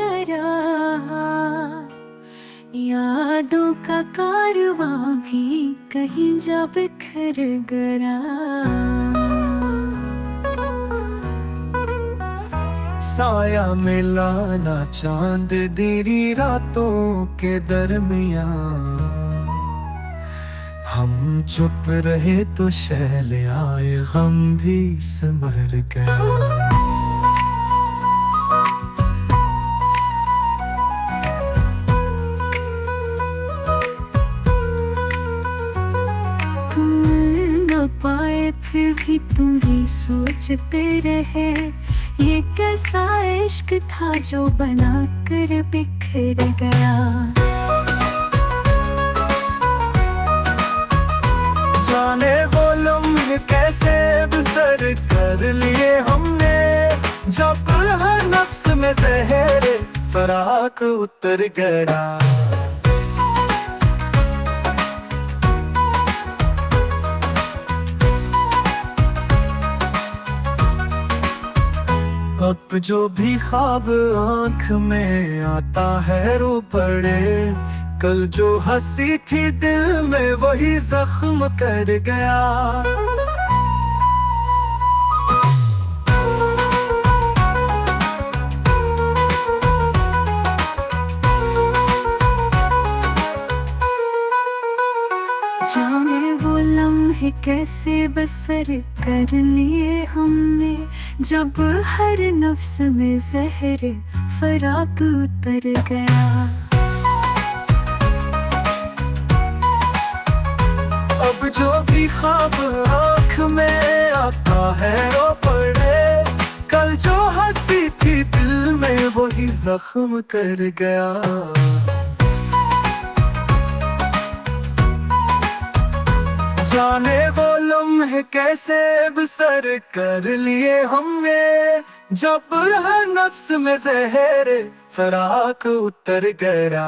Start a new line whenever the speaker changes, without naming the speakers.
करार। यादों का कारवां भी कहीं जा बिखर गया।
साया मिलाना चांद देरी रातों के दरमियान, हम चुप रहे तो शैल आए, गम भी संभर गया।
न पाए फिर भी तुम ही सोचते रहे, ये कैसा इश्क था जो बना कर बिखर गया।
जाने वो लम्हे कैसे बसर कर लिए हमने, जब हर नफ्स में जहर फराक उतर गया। अब जो भी ख्वाब आँख में आता है रो पड़े, कल जो हंसी थी दिल में वही जख्म कर गया।
जाने वो लम्हे कैसे बसर कर लिए हमने, जब हर नफ्स में जहर फराक उतर गया।
अब जो भी ख्वाब आँख में आता है रो पड़े, कल जो हंसी थी दिल में वही जख्म कर गया। जाने वो लम्हे कैसे बसर कर लिए हमने, जब हर नफ्स में जहर फराक उतर गया।